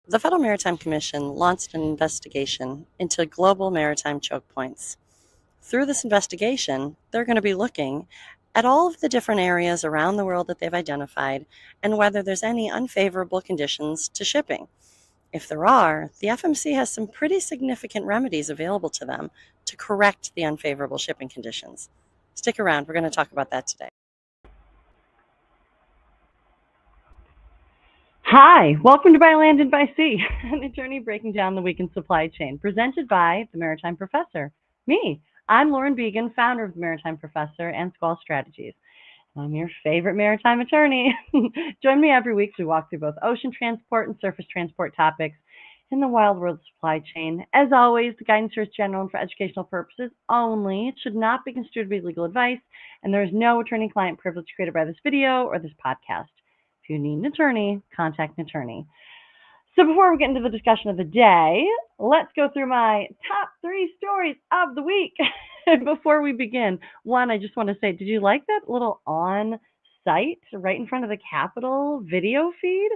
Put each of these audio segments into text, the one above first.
The Federal Maritime Commission launched an investigation into global maritime choke points. Through this investigation, they're going to be looking at all of the different areas around the world that they've identified and whether there's any unfavorable conditions to shipping. If there are, the FMC has some pretty significant remedies available to them to correct the unfavorable shipping conditions. Stick around, we're going to talk about that today. Hi, welcome to By Land and by Sea, an attorney breaking down the week in supply chain, presented by the Maritime Professor. Me, I'm Lauren Began, founder of the Maritime Professor and Squall Strategies. I'm your favorite maritime attorney. Join me every week as we walk through both ocean transport and surface transport topics in the wild world of supply chain. As always, the guidance here is general and for educational purposes only. It should not be construed to be legal advice, and there is no attorney-client privilege created by this video or this podcast. If you need an attorney, contact an attorney. So before we get into the discussion of the day, let's go through my top 3 stories of the week. Before we begin, one, I just want to say, did you like that little on-site right in front of the Capitol video feed?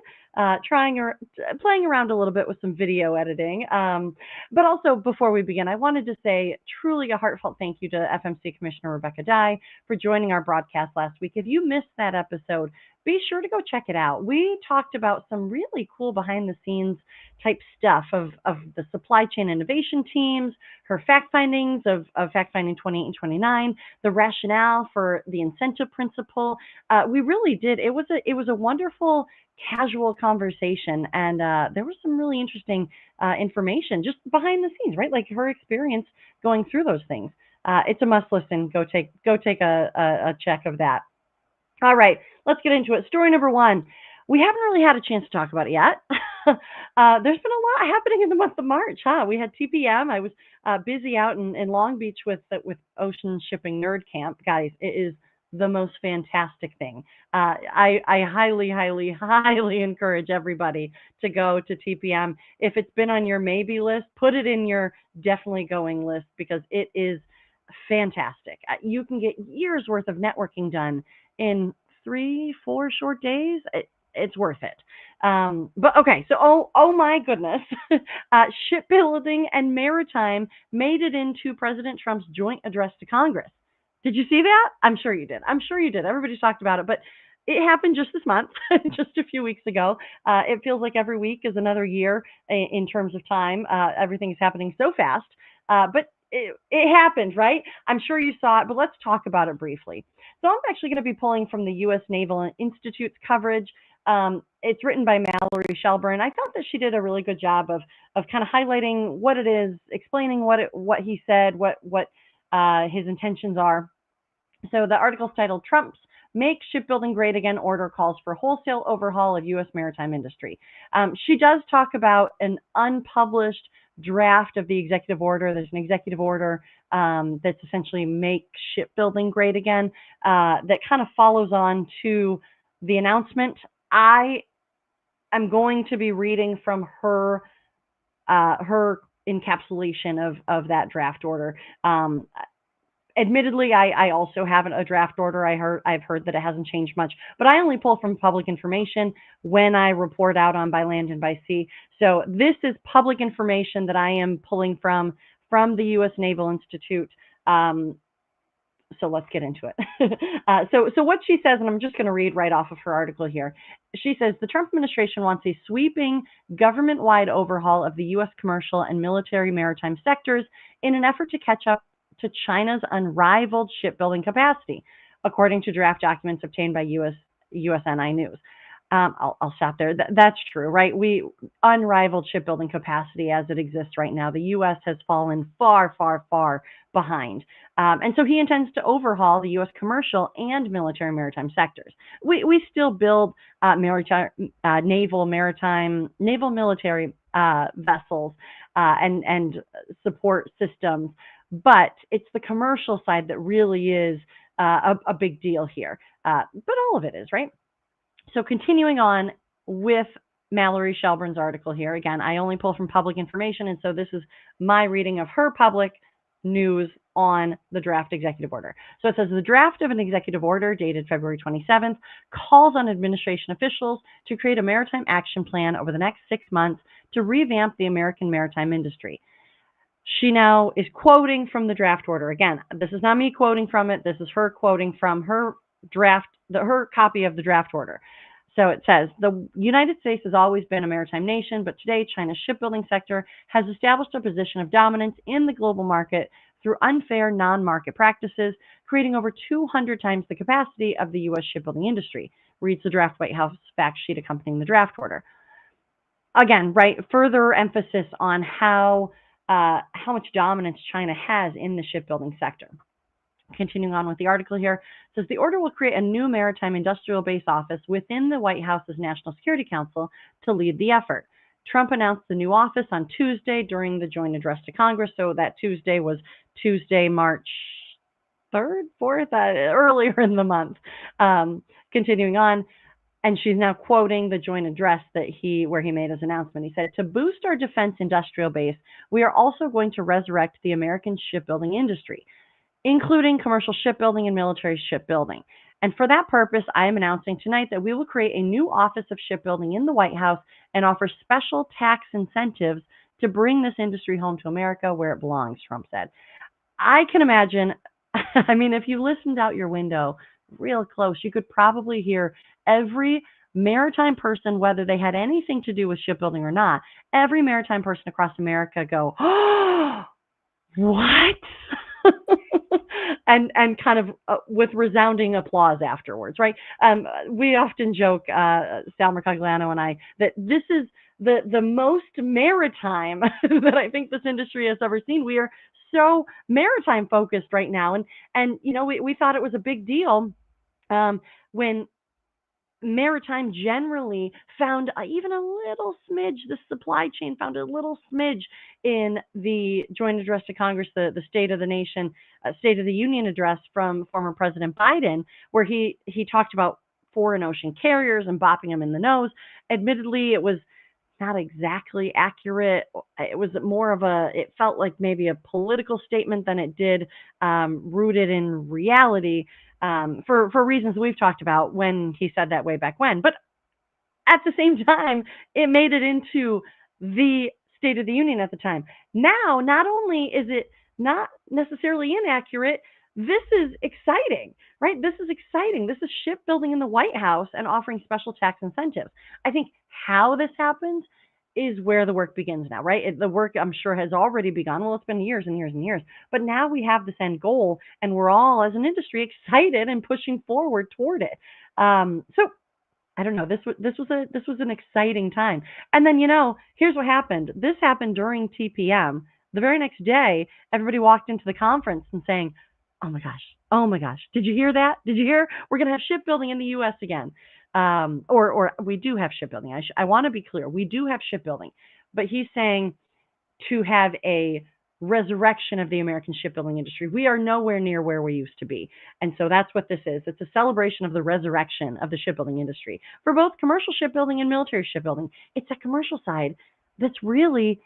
Playing around a little bit with some video editing. But also, before we begin, I wanted to say truly a heartfelt thank you to FMC Commissioner Rebecca Dye for joining our broadcast last week. If you missed that episode, be sure to go check it out. We talked about some really cool behind-the-scenes type stuff of the supply chain innovation teams, her fact findings of fact finding 28 and 29, the rationale for the incentive principle. We really did. It was a wonderful casual conversation, and there was some really interesting information just behind the scenes, right? Like her experience going through those things. It's a must listen. Go take a check of that. All right, let's get into it. Story number 1. We haven't really had a chance to talk about it yet. There's been a lot happening in the month of March, huh? We had TPM. I was busy out in Long Beach with Ocean Shipping Nerd Camp. Guys, it is the most fantastic thing. I highly, highly, highly encourage everybody to go to TPM. If it's been on your maybe list, put it in your definitely going list because it is fantastic. You can get years worth of networking done in 3-4 short days. It's worth it. But okay, so oh my goodness, shipbuilding and maritime made it into President Trump's joint address to Congress. Did you see that? I'm sure you did. Everybody's talked about it, but it happened just this month, just a few weeks ago. It feels like every week is another year in terms of time. Everything is happening so fast, but it happened, right? I'm sure you saw it, but let's talk about it briefly. So I'm actually going to be pulling from the U.S. Naval Institute's coverage. It's written by Mallory Shelburne. I thought that she did a really good job of kind of highlighting what it is, explaining what he said, what his intentions are. So the article's titled "Trump's Make Shipbuilding Great Again Order Calls for Wholesale Overhaul of U.S. Maritime Industry." She does talk about an unpublished draft of the executive order. There's an executive order that's essentially make shipbuilding great again, that kind of follows on to the announcement. I am going to be reading from her encapsulation of that draft order. Admittedly, I also have a draft order. I've heard that it hasn't changed much, but I only pull from public information when I report out on By Land and by Sea. So this is public information that I am pulling from the U.S. Naval Institute. So let's get into it. So what she says, and I'm just going to read right off of her article here. She says the Trump administration wants a sweeping government-wide overhaul of the U.S. commercial and military maritime sectors in an effort to catch up to China's unrivaled shipbuilding capacity, according to draft documents obtained by USNI News. I'll stop there. That's true, right? We unrivaled shipbuilding capacity as it exists right now. The U.S. has fallen far, far, far behind, and so he intends to overhaul the U.S. commercial and military maritime sectors. We still build naval military vessels and support systems, but it's the commercial side that really is a big deal here. But all of it is, right? So continuing on with Mallory Shelburne's article here, again, I only pull from public information, and so this is my reading of her public news on the draft executive order. So it says the draft of an executive order dated February 27th calls on administration officials to create a maritime action plan over the next 6 months to revamp the American maritime industry. She now is quoting from the draft order. Again, this is not me quoting from it. This is her quoting from her her copy of the draft order. So it says, the United States has always been a maritime nation, but today China's shipbuilding sector has established a position of dominance in the global market through unfair non-market practices, creating over 200 times the capacity of the U.S. shipbuilding industry, reads the draft White House fact sheet accompanying the draft order. Again, right, further emphasis on how much dominance China has in the shipbuilding sector. Continuing on with the article here, says the order will create a new maritime industrial base office within the White House's National Security Council to lead the effort. Trump announced the new office on Tuesday during the joint address to Congress. So that Tuesday was Tuesday, March 3rd, 4th, earlier in the month. Continuing on, and she's now quoting the joint address where he made his announcement. He said, to boost our defense industrial base, we are also going to resurrect the American shipbuilding industry, including commercial shipbuilding and military shipbuilding. And for that purpose, I am announcing tonight that we will create a new Office of Shipbuilding in the White House and offer special tax incentives to bring this industry home to America where it belongs, Trump said. I can imagine, I mean, if you listened out your window real close, you could probably hear every maritime person, whether they had anything to do with shipbuilding or not, every maritime person across America go, oh, what? and kind of with resounding applause afterwards, right? We often joke, Sal Mercogliano and I, that this is the most maritime that I think this industry has ever seen. We are so maritime focused right now, and you know, we thought it was a big deal when maritime generally found even a little smidge, the supply chain found a little smidge in the joint address to Congress, the State of the Nation, State of the Union address from former President Biden, where he talked about foreign ocean carriers and bopping them in the nose. Admittedly, it was not exactly accurate. It was more of it felt like maybe a political statement than it did rooted in reality. For reasons we've talked about when he said that way back when. But at the same time, it made it into the State of the Union at the time. Now, not only is it not necessarily inaccurate, this is exciting, right? This is exciting. This is shipbuilding in the White House and offering special tax incentives. I think how this happens is where the work begins now, right? The work, I'm sure, has already begun. Well, it's been years and years and years, but now we have this end goal, and we're all, as an industry, excited and pushing forward toward it. So I don't know. This was an exciting time. And then, you know, here's what happened. This happened during TPM. The very next day, everybody walked into the conference and saying, oh my gosh, did you hear that? Did you hear? We're going to have shipbuilding in the U.S. again. Or we do have shipbuilding. I want to be clear. We do have shipbuilding, but he's saying to have a resurrection of the American shipbuilding industry. We are nowhere near where we used to be. And so that's what this is. It's a celebration of the resurrection of the shipbuilding industry for both commercial shipbuilding and military shipbuilding. It's a commercial side that's really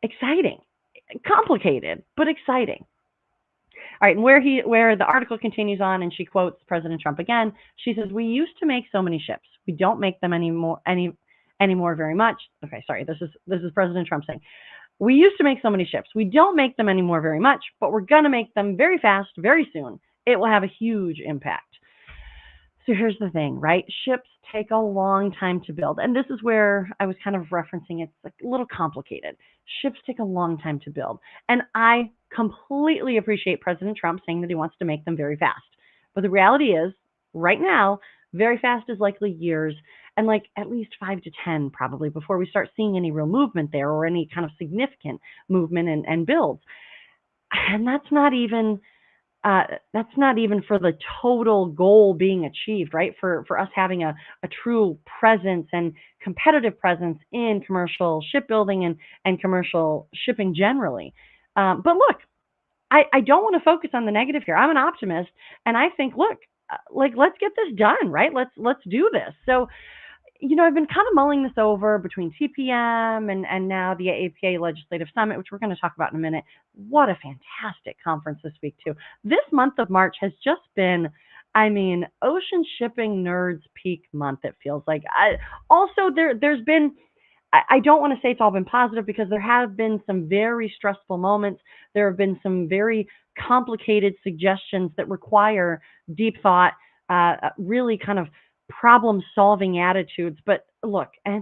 exciting, complicated, but exciting. All right, and where the article continues on, and she quotes President Trump again. She says, "We used to make so many ships. We don't make them anymore very much." Okay, sorry. This is President Trump saying, "We used to make so many ships. We don't make them anymore very much, but we're gonna make them very fast, very soon. it will have a huge impact. So here's the thing, right? Ships take a long time to build. And this is where I was kind of referencing it's like a little complicated. Ships take a long time to build. And I completely appreciate President Trump saying that he wants to make them very fast. But the reality is, right now, very fast is likely years and like at least 5 to 10 probably before we start seeing any real movement there or any kind of significant movement and builds. And uh, that's not even for the total goal being achieved, right? For us having a true presence and competitive presence in commercial shipbuilding and commercial shipping generally. But look, I don't want to focus on the negative here. I'm an optimist, and I think, look, like let's get this done, right? Let's do this. So I've been kind of mulling this over between TPM and now the APA Legislative Summit, which we're going to talk about in a minute. What a fantastic conference this week, too. This month of March has just been, ocean shipping nerds peak month, it feels like. Also, there's been, I don't want to say it's all been positive because there have been some very stressful moments. There have been some very complicated suggestions that require deep thought, really kind of problem-solving attitudes. But look, I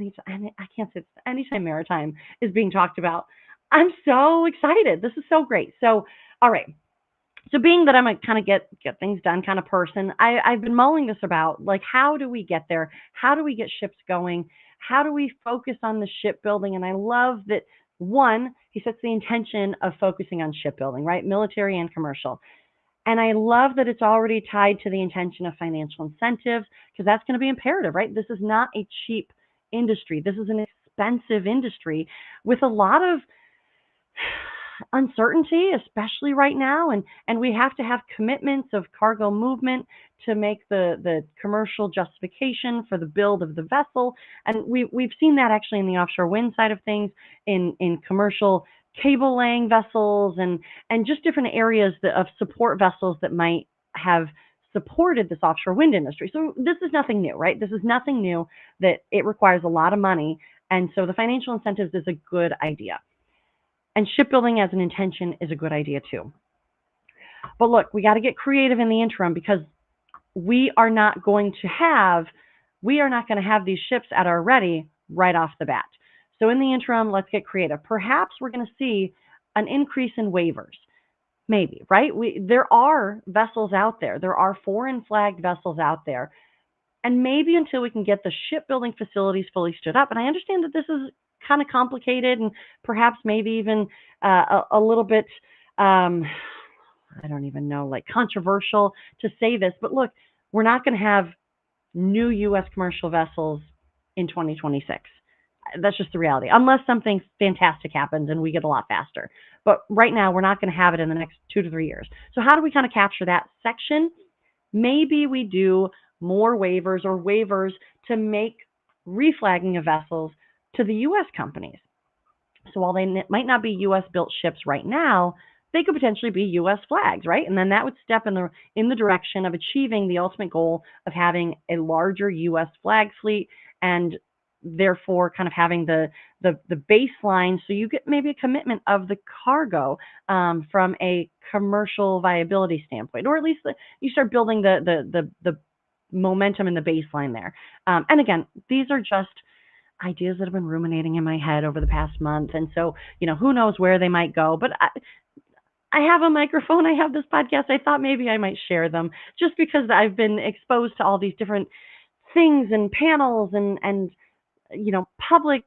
can't say this, anytime maritime is being talked about, I'm so excited. This is so great. So, all right. So being that I'm a kind of get things done kind of person, I've been mulling this about like how do we get there? How do we get ships going? How do we focus on the shipbuilding? And I love that one, he sets the intention of focusing on shipbuilding, right? Military and commercial. And I love that it's already tied to the intention of financial incentives because that's going to be imperative, right? This is not a cheap industry. This is an expensive industry with a lot of uncertainty, especially right now, and we have to have commitments of cargo movement to make the commercial justification for the build of the vessel. And we've seen that actually in the offshore wind side of things, in commercial cable laying vessels and just different areas of support vessels that might have supported this offshore wind industry. So this is nothing new, right? This is nothing new that it requires a lot of money. And so the financial incentives is a good idea. And shipbuilding as an intention is a good idea too. But look, we got to get creative in the interim because we are not going to have these ships at our ready right off the bat. So in the interim, let's get creative. Perhaps we're going to see an increase in waivers. Maybe, right? There are vessels out there. There are foreign flagged vessels out there. And maybe until we can get the shipbuilding facilities fully stood up, and I understand that this is kind of complicated and perhaps maybe even a little bit, I don't even know, like controversial to say this, but look, we're not going to have new U.S. commercial vessels in 2026. That's just the reality, unless something fantastic happens and we get a lot faster. But right now, we're not going to have it in the next 2 to 3 years. So how do we kind of capture that section? Maybe we do more waivers to make reflagging of vessels to the U.S. companies. So while they might not be U.S. built ships right now, they could potentially be U.S. flags, right? And then that would step in the direction of achieving the ultimate goal of having a larger U.S. flag fleet and therefore kind of having the baseline so you get maybe a commitment of the cargo from a commercial viability standpoint, or at least you start building the momentum and the baseline there. And again, these are just ideas that have been ruminating in my head over the past month. And so, who knows where they might go, but I have a microphone. I have this podcast. I thought maybe I might share them just because I've been exposed to all these different things and panels and public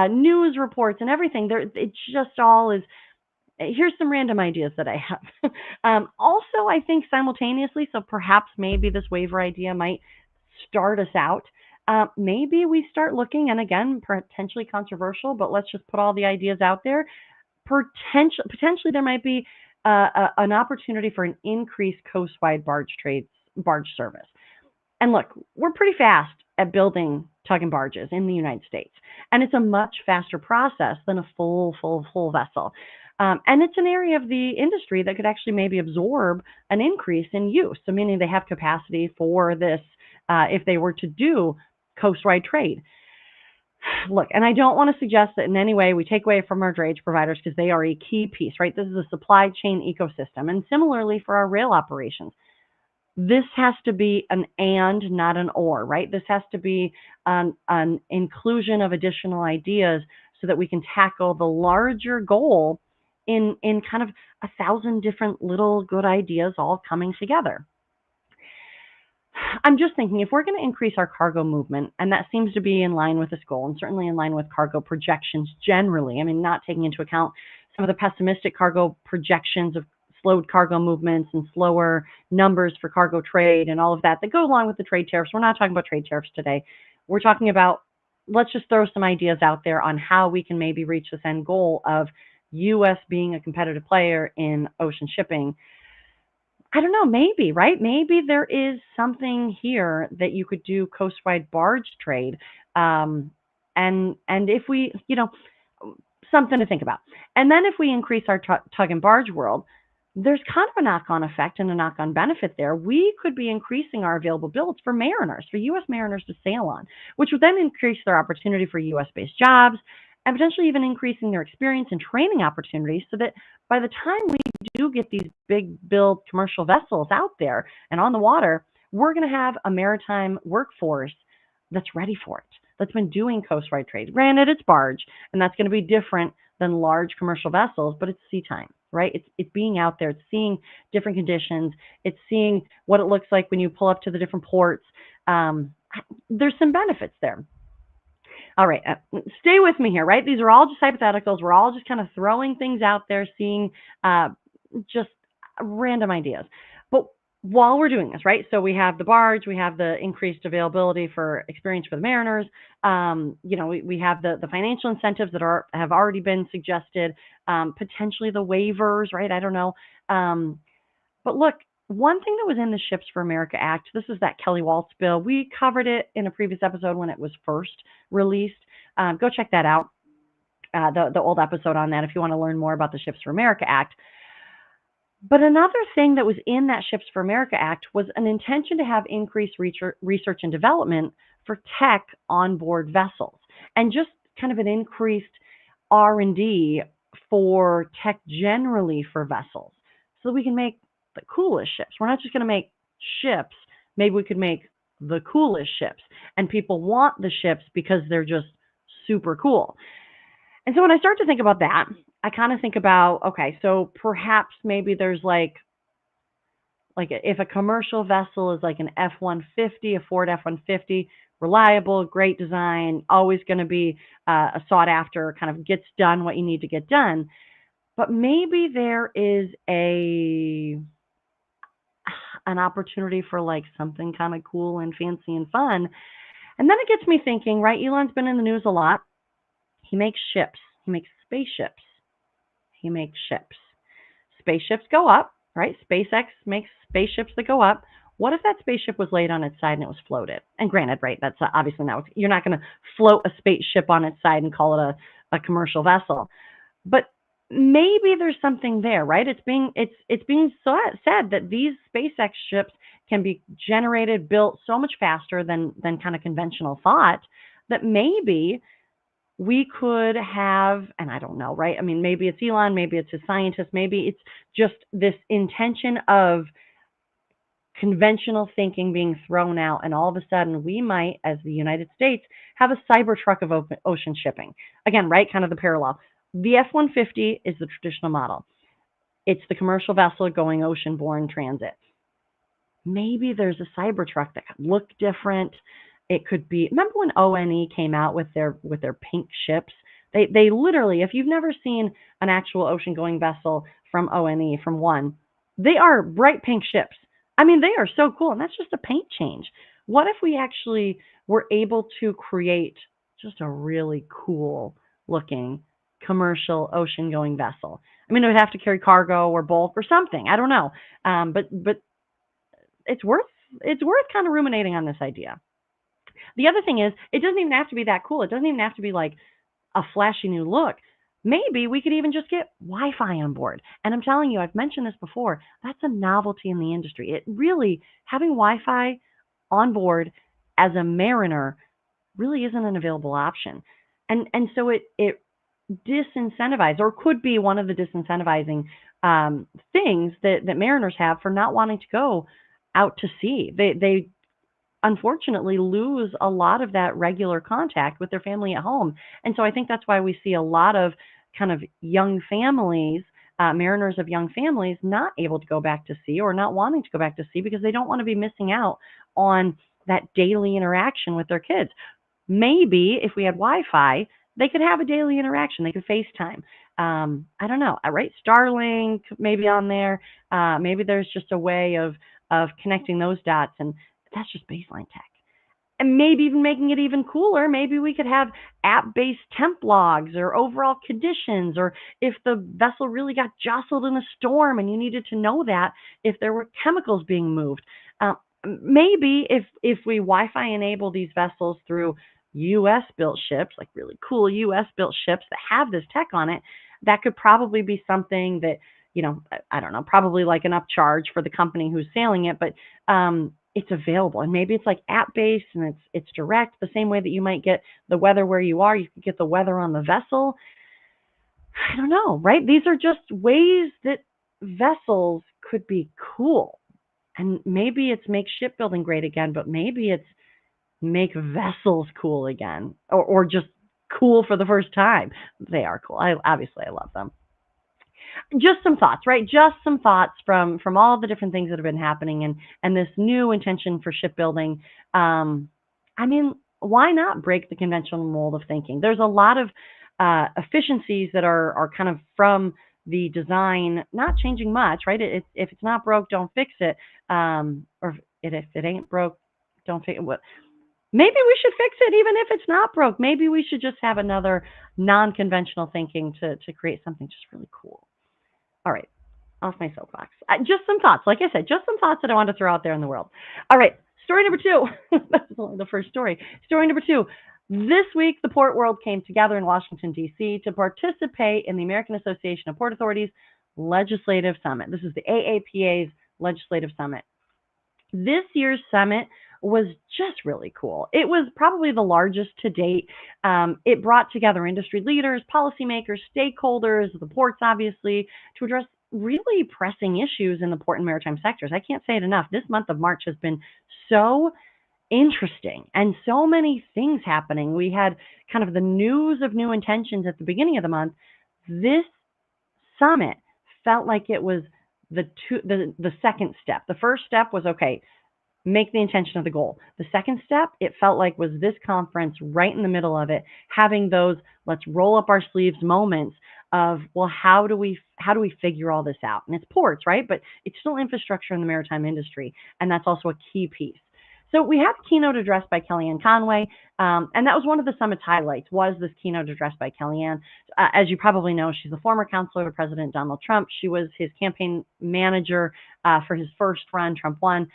news reports and everything. It just all is. Here's some random ideas that I have. Also, I think simultaneously, so perhaps maybe this waiver idea might start us out. Maybe we start looking, and again, potentially controversial, but let's just put all the ideas out there. Potentially there might be an opportunity for an increased coastwide barge service. And look, we're pretty fast at building tug and barges in the United States, and it's a much faster process than a full vessel. And it's an area of the industry that could actually maybe absorb an increase in use. So meaning they have capacity for this if they were to do coastwide trade. Look, and I don't want to suggest that in any way we take away from our drayage providers because they are a key piece, right? This is a supply chain ecosystem. And similarly for our rail operations, this has to be an and, not an or, right? This has to be an inclusion of additional ideas so that we can tackle the larger goal in kind of 1,000 different little good ideas all coming together. I'm just thinking if we're going to increase our cargo movement, and that seems to be in line with this goal and certainly in line with cargo projections generally, I mean, not taking into account some of the pessimistic cargo projections of slowed cargo movements and slower numbers for cargo trade and all of that go along with the trade tariffs. We're not talking about trade tariffs today. We're talking about, let's just throw some ideas out there on how we can maybe reach this end goal of U.S. being a competitive player in ocean shipping. I don't know, maybe, right? Maybe there is something here that you could do coastwide barge trade. Um, and if we, something to think about. And then if we increase our tug and barge world, there's kind of a knock-on effect and a knock-on benefit there. We could be increasing our available builds for mariners, for U.S. mariners to sail on, which would then increase their opportunity for U.S.-based jobs and potentially even increasing their experience and training opportunities so that by the time we do get these big build commercial vessels out there and on the water, we're going to have a maritime workforce that's ready for it, that's been doing coastwide trade. Granted, it's barge, and that's going to be different than large commercial vessels, but it's sea time, right? It's being out there, it's seeing different conditions, it's seeing what it looks like when you pull up to the different ports. There's some benefits there. All right, stay with me here, right? These are all just hypotheticals. We're all just kind of throwing things out there, seeing just random ideas. But while we're doing this, right? So we have the barge, we have the increased availability for experience for the mariners. We have the financial incentives that have already been suggested, potentially the waivers, right? I don't know. But look, one thing that was in the Ships for America Act, this is that Kelly Waltz bill. We covered it in a previous episode when it was first released. Go check that out, the old episode on that if you want to learn more about the Ships for America Act. But another thing that was in that Ships for America Act was an intention to have increased research and development for tech on board vessels and just kind of an increased R&D for tech generally for vessels so we can make the coolest ships. We're not just going to make ships. Maybe we could make the coolest ships. And people want the ships because they're just super cool. And so when I start to think about that, I kind of think about, okay, so perhaps maybe there's like if a commercial vessel is like an F-150, a Ford F-150, reliable, great design, always going to be a sought after, kind of gets done what you need to get done. But maybe there is an opportunity for like something kind of cool and fancy and fun. And then it gets me thinking, right? Elon's been in the news a lot. He makes ships. He makes spaceships. He makes ships. Spaceships go up, right? SpaceX makes spaceships that go up. What if that spaceship was laid on its side and it was floated? And granted, right, that's obviously not, you're not going to float a spaceship on its side and call it a commercial vessel. But maybe there's something there, right? It's being said that these SpaceX ships can be generated, built so much faster than kind of conventional thought that maybe we could have, and I don't know, right? I mean, maybe it's Elon, maybe it's a scientist, maybe it's just this intention of conventional thinking being thrown out, and all of a sudden we might, as the United States, have a Cybertruck of ocean shipping. Again, right, kind of the parallel. The F-150 is the traditional model. It's the commercial vessel going ocean-borne transit. Maybe there's a Cybertruck that could look different. It could be, remember when ONE came out with their pink ships? They literally, if you've never seen an actual ocean-going vessel from ONE, from One, they are bright pink ships. I mean, they are so cool, and that's just a paint change. What if we actually were able to create just a really cool-looking commercial ocean-going vessel? I mean, it would have to carry cargo or bulk or something. I don't know, but it's worth kind of ruminating on this idea. The other thing is, it doesn't even have to be that cool. It doesn't even have to be like a flashy new look. Maybe we could even just get Wi-Fi on board. And I'm telling you, I've mentioned this before, that's a novelty in the industry. It really, having Wi-Fi on board as a mariner, really isn't an available option. And so it disincentivizes, or could be one of the disincentivizing things that mariners have for not wanting to go out to sea. They unfortunately lose a lot of that regular contact with their family at home. And so I think that's why we see a lot of kind of young families, mariners of young families, not able to go back to sea or not wanting to go back to sea because they don't want to be missing out on that daily interaction with their kids. Maybe if we had Wi-Fi, they could have a daily interaction. They could FaceTime. I don't know, right? Starlink maybe on there. Maybe there's just a way of connecting those dots, and that's just baseline tech. And maybe even making it even cooler, maybe we could have app-based temp logs or overall conditions, or if the vessel really got jostled in a storm and you needed to know that, if there were chemicals being moved. Uh, Maybe if we Wi-Fi enable these vessels through U.S. built ships, like really cool U.S. built ships that have this tech on it, that could probably be something that, I don't know, probably like an upcharge for the company who's sailing it, but it's available. And maybe it's like app based and it's direct, the same way that you might get the weather where you are, you could get the weather on the vessel. I don't know, right? These are just ways that vessels could be cool. And maybe it's make shipbuilding great again, but maybe it's make vessels cool again, or just cool for the first time. They are cool. I love them. Just some thoughts, right? Just some thoughts from all the different things that have been happening, and this new intention for shipbuilding. I mean, why not break the conventional mold of thinking? There's a lot of efficiencies that are kind of from the design, not changing much, right? If it's not broke, don't fix it. Or if it ain't broke, don't fix it. What? Maybe we should fix it, even if it's not broke. Maybe we should just have another non-conventional thinking to create something just really cool. All right, off my soapbox. Just some thoughts. Like I said, just some thoughts that I want to throw out there in the world. All right, story number two. That's only the first story. Story number two. This week, the port world came together in Washington, D.C. to participate in the American Association of Port Authorities Legislative Summit. This is the AAPA's Legislative Summit. This year's summit was just really cool. It was probably the largest to date. It brought together industry leaders, policymakers, stakeholders, the ports, obviously, to address really pressing issues in the port and maritime sectors. I can't say it enough. This month of March has been so interesting and so many things happening. We had kind of the news of new intentions at the beginning of the month. This summit felt like it was the second step. The first step was, okay, make the intention of the goal. The second step, it felt like, was this conference right in the middle of it, having those let's roll up our sleeves moments of, well, how do we figure all this out? And it's ports, right? But it's still infrastructure in the maritime industry, and that's also a key piece. So we had a keynote address by Kellyanne Conway, and that was one of the summit's highlights, was this keynote address by Kellyanne. As you probably know, she's a former counselor to President Donald Trump. She was his campaign manager for his first run. Trump won.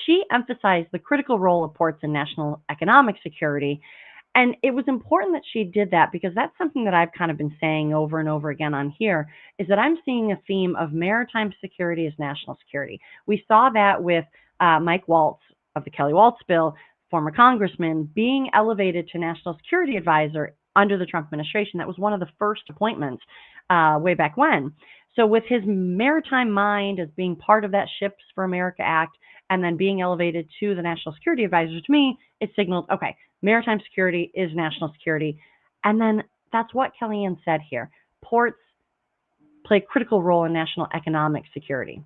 She emphasized the critical role of ports in national economic security. And it was important that she did that because that's something that I've kind of been saying over and over again on here, is that I'm seeing a theme of maritime security as national security. We saw that with Mike Waltz of the Kelly Waltz bill, former congressman, being elevated to national security advisor under the Trump administration. That was one of the first appointments way back when. So with his maritime mind as being part of that Ships for America Act, and then being elevated to the national security advisor, to me, it signaled, okay, maritime security is national security. And then that's what Kellyanne said here. Ports play a critical role in national economic security.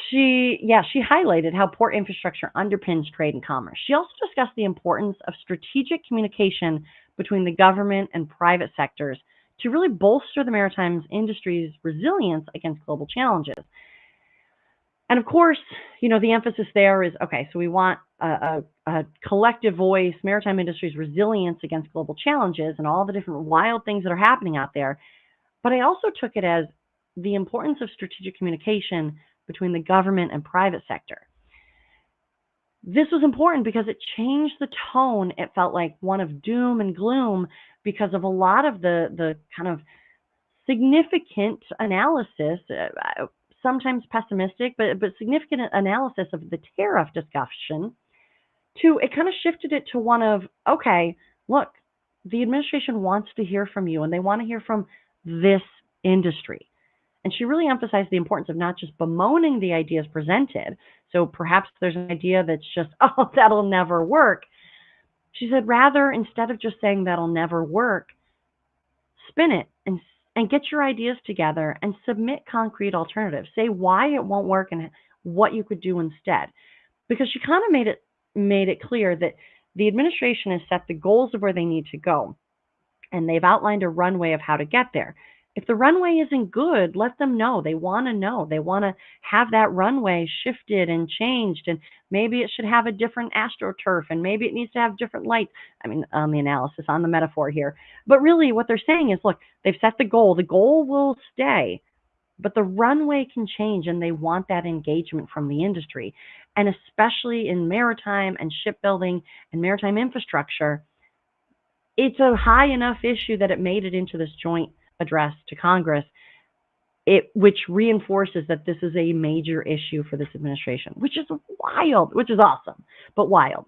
She highlighted how port infrastructure underpins trade and commerce. She also discussed the importance of strategic communication between the government and private sectors to really bolster the maritime industry's resilience against global challenges. And of course, the emphasis there is, okay, so we want a collective voice, maritime industry's resilience against global challenges and all the different wild things that are happening out there. But I also took it as the importance of strategic communication between the government and private sector. This was important because it changed the tone. It felt like one of doom and gloom because of a lot of the kind of significant analysis, sometimes pessimistic, but significant analysis of the tariff discussion, to it kind of shifted it to one of, okay, look, the administration wants to hear from you and they want to hear from this industry. And she really emphasized the importance of not just bemoaning the ideas presented. So perhaps there's an idea that's just, oh, that'll never work. She said, rather, instead of just saying that'll never work, spin it and get your ideas together and submit concrete alternatives. Say why it won't work and what you could do instead. Because she kind of made it clear that the administration has set the goals of where they need to go, and they've outlined a runway of how to get there. If the runway isn't good, let them know. They want to know. They want to have that runway shifted and changed, and maybe it should have a different astroturf, and maybe it needs to have different lights. I mean, on the analysis, on the metaphor here. But really, what they're saying is, look, they've set the goal. The goal will stay, but the runway can change, and they want that engagement from the industry. And especially in maritime and shipbuilding and maritime infrastructure, it's a high enough issue that it made it into this joint address to Congress, which reinforces that this is a major issue for this administration, which is wild, which is awesome, but wild.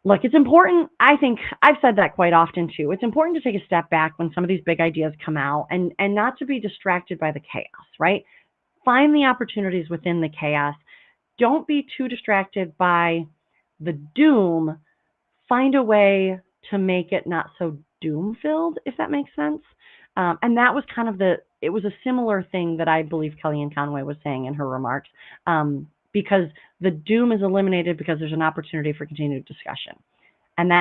Look, it's important. I think I've said that quite often too. It's important to take a step back when some of these big ideas come out and not to be distracted by the chaos, right? Find the opportunities within the chaos. Don't be too distracted by the doom. Find a way to make it not so doom filled, if that makes sense. And that was kind of it was a similar thing that I believe Kellyanne Conway was saying in her remarks, because the doom is eliminated because there's an opportunity for continued discussion. And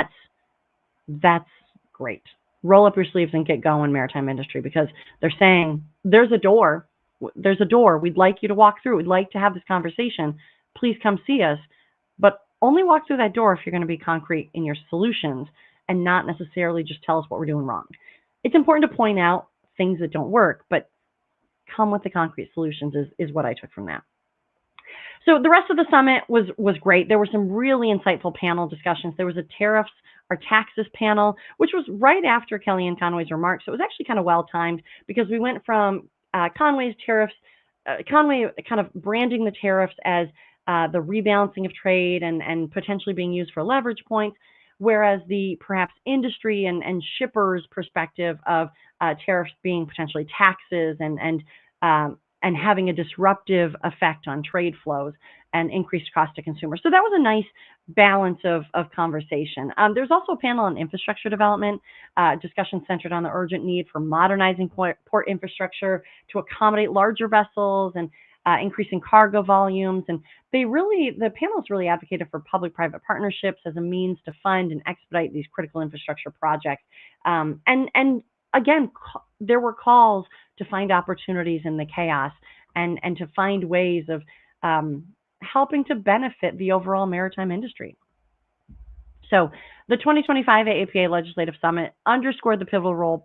that's great. Roll up your sleeves and get going, maritime industry, because they're saying there's a door. There's a door. We'd like you to walk through. We'd like to have this conversation. Please come see us. But only walk through that door if you're going to be concrete in your solutions and not necessarily just tell us what we're doing wrong. It's important to point out things that don't work, but come with the concrete solutions is what I took from that. So the rest of the summit was great. There were some really insightful panel discussions. There was a tariffs or taxes panel, which was right after Kellyanne Conway's remarks. So it was actually kind of well-timed because we went from Conway's tariffs, Conway kind of branding the tariffs as the rebalancing of trade and potentially being used for leverage points, whereas the perhaps industry and shippers' perspective of tariffs being potentially taxes and having a disruptive effect on trade flows and increased cost to consumers. So that was a nice balance of conversation. There's also a panel on infrastructure development, discussion centered on the urgent need for modernizing port infrastructure to accommodate larger vessels and increasing cargo volumes. And the panelists really advocated for public-private partnerships as a means to fund and expedite these critical infrastructure projects. And again, there were calls to find opportunities in the chaos and to find ways of helping to benefit the overall maritime industry. So the 2025 AAPA Legislative Summit underscored the pivotal role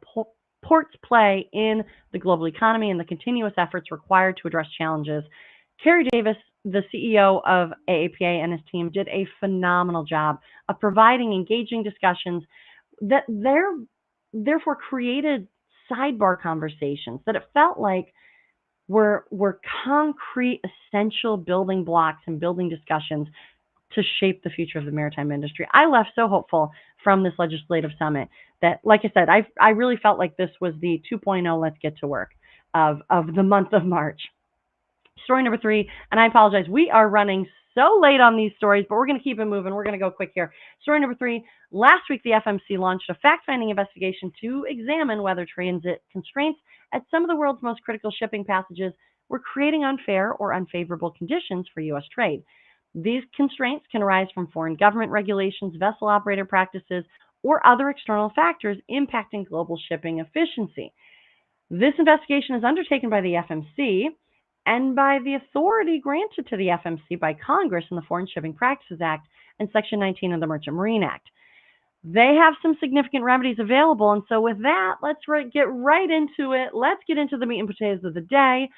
ports play in the global economy and the continuous efforts required to address challenges. Kerry Davis, the CEO of AAPA, and his team did a phenomenal job of providing engaging discussions that therefore created sidebar conversations that it felt like were concrete, essential building blocks and building discussions to shape the future of the maritime industry. I left so hopeful from this legislative summit that, like I said, I really felt like this was the 2.0 let's get to work of the month of March. Story number 3, and I apologize, we are running so late on these stories, but we're going to keep it moving. We're going to go quick here. Story number 3, last week the FMC launched a fact-finding investigation to examine whether transit constraints at some of the world's most critical shipping passages were creating unfair or unfavorable conditions for U.S. trade. These constraints can arise from foreign government regulations, vessel operator practices, or other external factors impacting global shipping efficiency. This investigation is undertaken by the FMC and by the authority granted to the FMC by Congress in the Foreign Shipping Practices Act and Section 19 of the Merchant Marine Act. They have some significant remedies available, and so with that, let's get right into it. Let's get into the meat and potatoes of the day.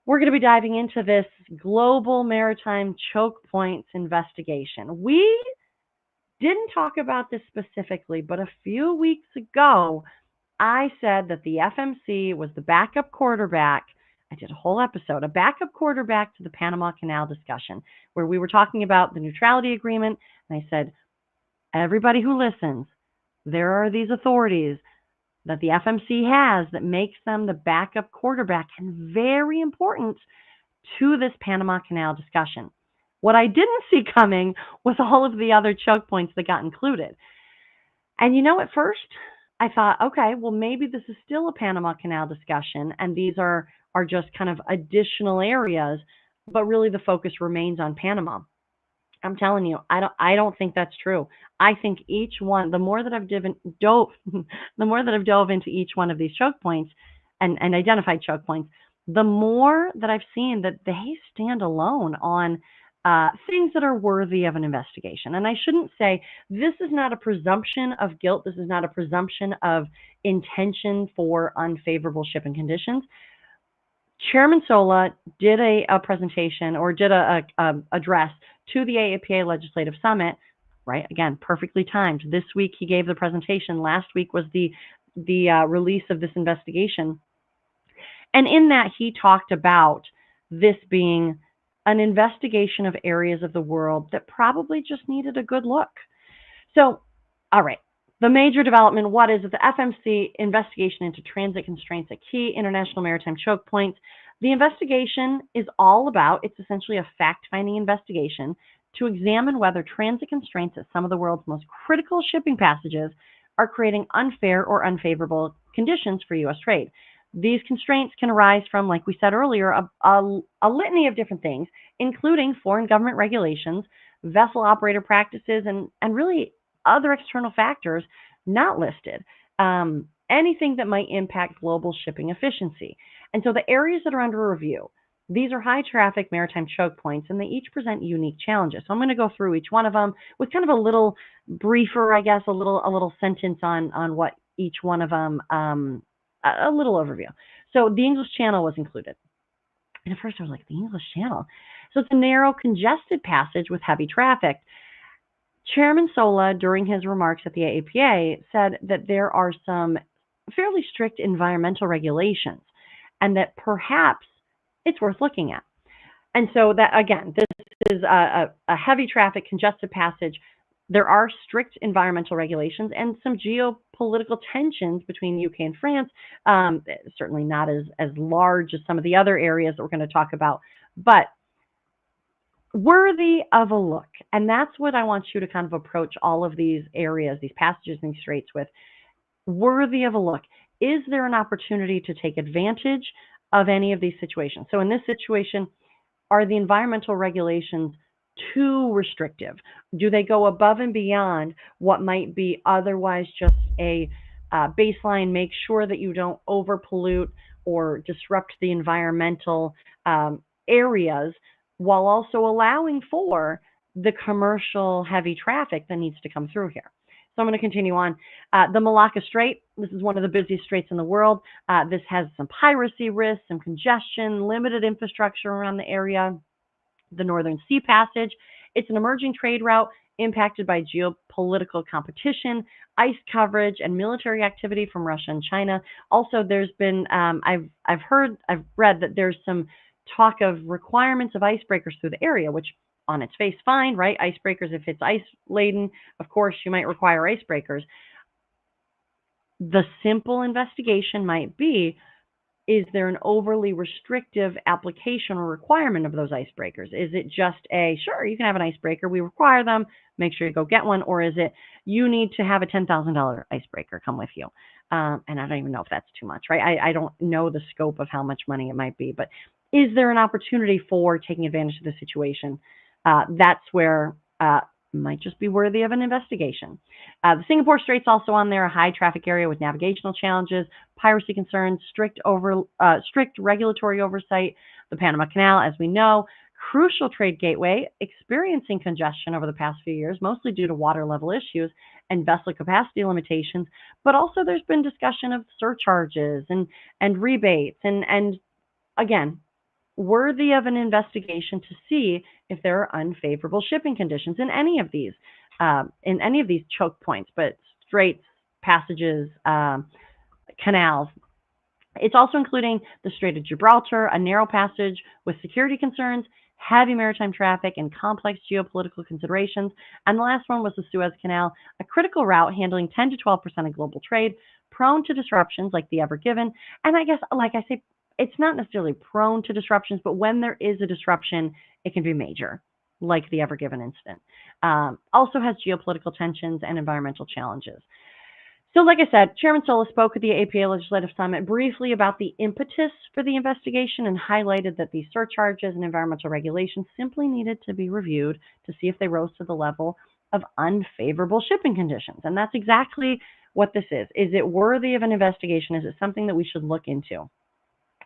We're going to be diving into this global maritime choke points investigation. We didn't talk about this specifically, but a few weeks ago, I said that the FMC was the backup quarterback I did a whole episode, a backup quarterback to the Panama Canal discussion, where we were talking about the neutrality agreement. And I said, everybody who listens, there are these authorities that the FMC has that makes them the backup quarterback and very important to this Panama Canal discussion. What I didn't see coming was all of the other choke points that got included. And at first I thought, okay, well, maybe this is still a Panama Canal discussion and these are just kind of additional areas, but really the focus remains on Panama. I'm telling you, I don't think that's true. I think each one, the more that I've dove the more that I've dove into each one of these choke points and identified choke points, the more that I've seen that they stand alone on things that are worthy of an investigation. And I shouldn't say this is not a presumption of guilt. This is not a presumption of intention for unfavorable shipping conditions. Chairman Sola did a presentation or did a address to the AAPA Legislative Summit, right? Again, perfectly timed. This week he gave the presentation. Last week was the release of this investigation. And in that, he talked about this being an investigation of areas of the world that probably just needed a good look. So, all right, the major development, what is it? The FMC investigation into transit constraints at key international maritime choke points. The investigation is all about, it's essentially a fact-finding investigation to examine whether transit constraints at some of the world's most critical shipping passages are creating unfair or unfavorable conditions for U.S. trade. These constraints can arise from, like we said earlier, a litany of different things, including foreign government regulations, vessel operator practices, and really other external factors not listed. Anything that might impact global shipping efficiency. And so the areas that are under review, these are high traffic maritime choke points, and they each present unique challenges. So I'm going to go through each one of them with kind of a little briefer, I guess, a little sentence on what each one of them, a little overview. So the English Channel was included. And at first I was like, the English Channel? So it's a narrow, congested passage with heavy traffic. Chairman Sola, during his remarks at the AAPA, said that there are some fairly strict environmental regulations and that perhaps it's worth looking at. And so that, again, this is a heavy traffic, congested passage. There are strict environmental regulations and some geopolitical tensions between UK and France, certainly not as large as some of the other areas that we're going to talk about, but worthy of a look. And that's what I want you to kind of approach all of these areas, these passages and these straits with. Worthy of a look. Is there an opportunity to take advantage of any of these situations? So in this situation, are the environmental regulations too restrictive? Do they go above and beyond what might be otherwise just a baseline? Make sure that you don't overpollute or disrupt the environmental areas while also allowing for the commercial heavy traffic that needs to come through here. So I'm going to continue on. The Malacca Strait, this is one of the busiest straits in the world. This has some piracy risks, some congestion, limited infrastructure around the area. The Northern Sea Passage, it's an emerging trade route impacted by geopolitical competition, ice coverage, and military activity from Russia and China. Also, there's been, I've read that there's some talk of requirements of icebreakers through the area, which on its face, fine, right? Icebreakers, if it's ice laden, of course, you might require icebreakers. The simple investigation might be, is there an overly restrictive application or requirement of those icebreakers? Is it just sure, you can have an icebreaker, we require them, make sure you go get one, or is it you need to have a $10,000 icebreaker come with you? And I don't even know if that's too much, right? I don't know the scope of how much money it might be, but is there an opportunity for taking advantage of the situation? That's where might just be worthy of an investigation. The Singapore Strait's also on there, a high traffic area with navigational challenges, piracy concerns, strict regulatory oversight. The Panama Canal, as we know, crucial trade gateway, experiencing congestion over the past few years, mostly due to water level issues and vessel capacity limitations. But also there's been discussion of surcharges and rebates and again, worthy of an investigation to see if there are unfavorable shipping conditions in any of these choke points, but straits, passages, canals. It's also including the Strait of Gibraltar, a narrow passage with security concerns, heavy maritime traffic, and complex geopolitical considerations. And the last one was the Suez Canal, a critical route handling 10 to 12% of global trade, prone to disruptions like the Ever Given. And I guess, like I say, it's not necessarily prone to disruptions, but when there is a disruption, it can be major, like the Ever Given incident. Also has geopolitical tensions and environmental challenges. So like I said, Chairman Sola spoke at the APA Legislative Summit briefly about the impetus for the investigation and highlighted that these surcharges and environmental regulations simply needed to be reviewed to see if they rose to the level of unfavorable shipping conditions. And that's exactly what this is. Is it worthy of an investigation? Is it something that we should look into?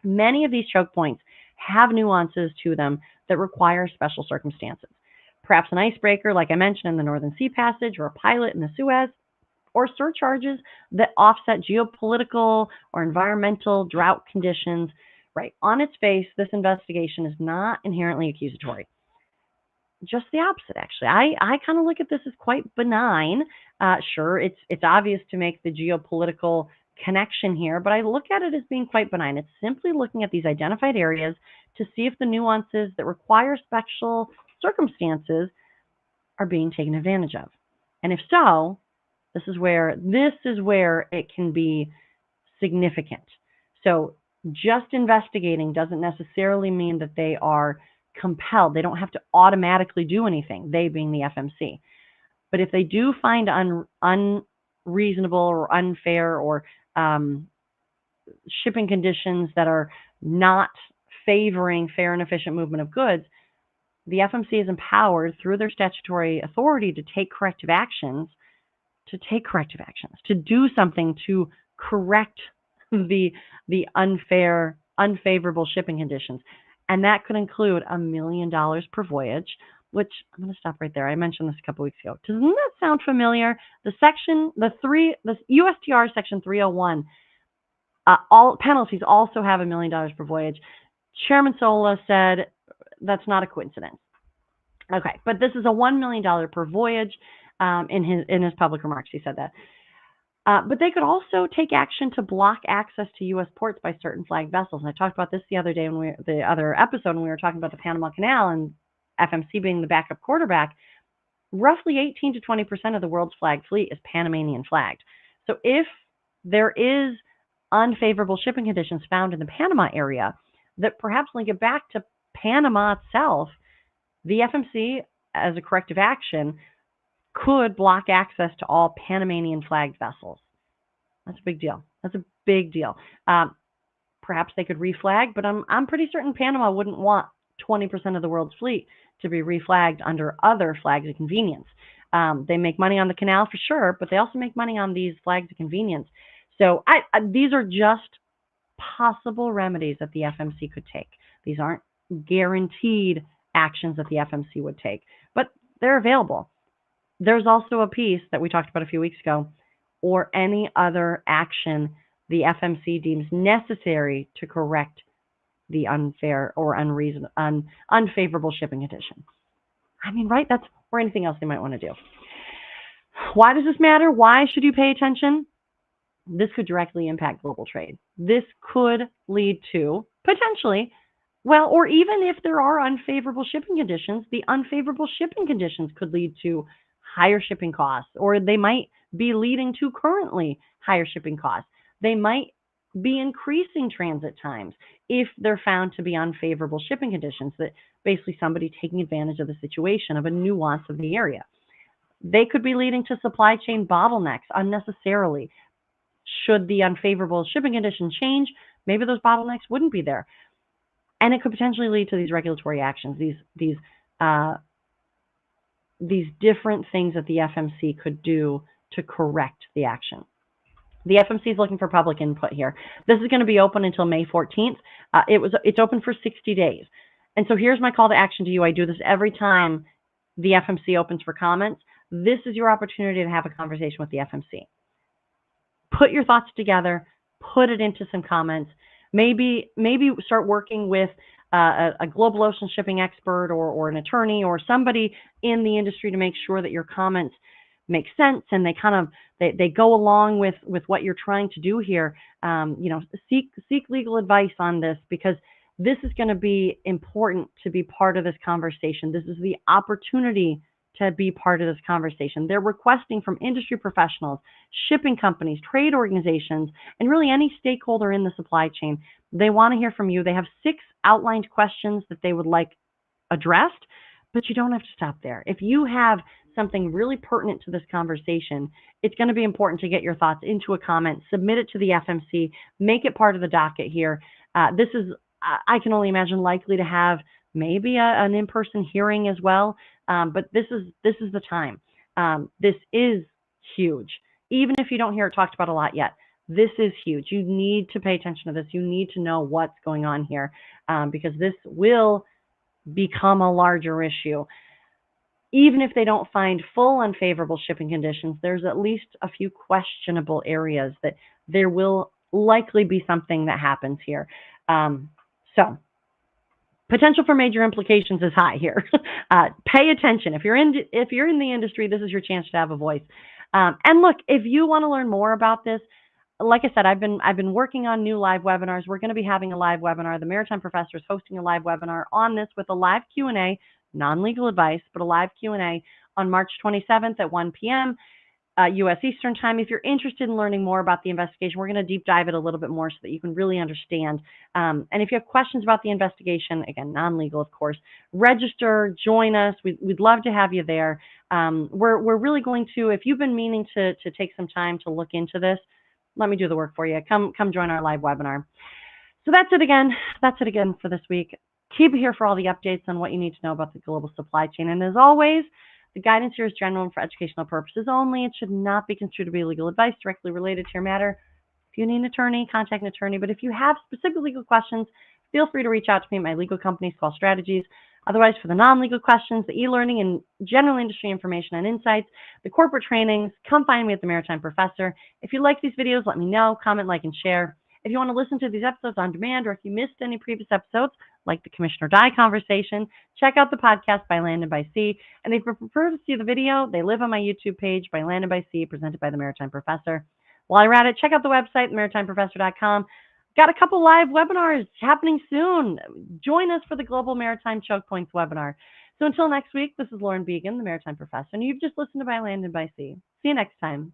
Many of these choke points have nuances to them that require special circumstances. Perhaps an icebreaker, like I mentioned in the Northern Sea Passage, or a pilot in the Suez, or surcharges that offset geopolitical or environmental drought conditions. Right. On its face, this investigation is not inherently accusatory. Just the opposite, actually. I kind of look at this as quite benign. Sure, it's obvious to make the geopolitical connection here, but I look at it as being quite benign. It's simply looking at these identified areas to see if the nuances that require special circumstances are being taken advantage of. And if so, this is where it can be significant. So just investigating doesn't necessarily mean that they are compelled. They don't have to automatically do anything, they being the FMC. But if they do find unreasonable or unfair or shipping conditions that are not favoring fair and efficient movement of goods, the FMC is empowered through their statutory authority to take corrective actions, to do something to correct the unfavorable shipping conditions. And that could include $1 million per voyage, which I'm going to stop right there. I mentioned this a couple weeks ago. Doesn't that sound familiar? The USTR section 301, all penalties also have $1 million per voyage. Chairman Sola said that's not a coincidence. Okay, but this is a $1 million per voyage. In his public remarks, he said that. But they could also take action to block access to U.S. ports by certain flagged vessels. And I talked about this the other day the other episode when we were talking about the Panama Canal and FMC being the backup quarterback. Roughly 18 to 20% of the world's flagged fleet is Panamanian flagged. So if there is unfavorable shipping conditions found in the Panama area that perhaps link it back to Panama itself, the FMC, as a corrective action, could block access to all Panamanian flagged vessels. That's a big deal. Perhaps they could reflag, but I'm pretty certain Panama wouldn't want 20% of the world's fleet to be reflagged under other flags of convenience. They make money on the canal for sure, but they also make money on these flags of convenience. So these are just possible remedies that the FMC could take. These aren't guaranteed actions that the FMC would take, but they're available. There's also a piece that we talked about a few weeks ago, or any other action the FMC deems necessary to correct the unfair or unfavorable shipping condition. I mean, right? That's or anything else they might want to do. Why does this matter? Why should you pay attention? This could directly impact global trade. This could lead to potentially, well, or even if there are unfavorable shipping conditions, the unfavorable shipping conditions could lead to higher shipping costs, or they might be leading to currently higher shipping costs. They might be increasing transit times if they're found to be unfavorable shipping conditions, that basically somebody taking advantage of the situation, of a nuance of the area. They could be leading to supply chain bottlenecks unnecessarily. Should the unfavorable shipping conditions change, maybe those bottlenecks wouldn't be there. And it could potentially lead to these regulatory actions, these different things that the FMC could do to correct the action. The FMC is looking for public input here. This is going to be open until May 14th. It's open for 60 days. And so here's my call to action to you. I do this every time the FMC opens for comments. This is your opportunity to have a conversation with the FMC. Put your thoughts together, put it into some comments. Maybe start working with a global ocean shipping expert or an attorney or somebody in the industry to make sure that your comments make sense and they go along with what you're trying to do here, seek legal advice on this, because this is going to be important to be part of this conversation. This is the opportunity to be part of this conversation. They're requesting from industry professionals, shipping companies, trade organizations, and really any stakeholder in the supply chain. They want to hear from you. They have 6 outlined questions that they would like addressed, but you don't have to stop there. If you have something really pertinent to this conversation, it's going to be important to get your thoughts into a comment, submit it to the FMC, make it part of the docket here. This is, I can only imagine, likely to have maybe an in-person hearing as well, but this is the time. This is huge. Even if you don't hear it talked about a lot yet, this is huge. You need to pay attention to this. You need to know what's going on here, because this will become a larger issue. Even if they don't find full unfavorable shipping conditions, there's at least a few questionable areas that there will likely be something that happens here. So potential for major implications is high here. Pay attention. If you're in the industry, this is your chance to have a voice. And look, if you want to learn more about this, like I said, I've been working on new live webinars. We're going to be having a live webinar. The Maritime Professor is hosting a live webinar on this with a live Q&A, non-legal advice, but a live Q&A on March 27th at 1 p.m. U.S. Eastern Time. If you're interested in learning more about the investigation, we're going to deep dive it a little bit more so that you can really understand. And if you have questions about the investigation, again, non-legal, of course, register, join us. We'd love to have you there. We're really going to, if you've been meaning to take some time to look into this, let me do the work for you. Come join our live webinar. So that's it again. That's it again for this week. Keep it here for all the updates on what you need to know about the global supply chain. And as always, the guidance here is general and for educational purposes only. It should not be construed to be legal advice directly related to your matter. If you need an attorney, contact an attorney. But if you have specific legal questions, feel free to reach out to me at my legal company, Squall Strategies. Otherwise, for the non-legal questions, the e-learning and general industry information and insights, the corporate trainings, come find me at the Maritime Professor. If you like these videos, let me know. Comment, like, and share. If you want to listen to these episodes on demand, or if you missed any previous episodes, like the Commissioner Dye conversation, check out the podcast By Land and By Sea. And if you prefer to see the video, they live on my YouTube page, By Land and By Sea, presented by the Maritime Professor. While you're at it, check out the website, maritimeprofessor.com. Got a couple live webinars happening soon. Join us for the Global Maritime Chokepoints webinar. So until next week, this is Lauren Beegan, the Maritime Professor, and you've just listened to By Land and By Sea. See you next time.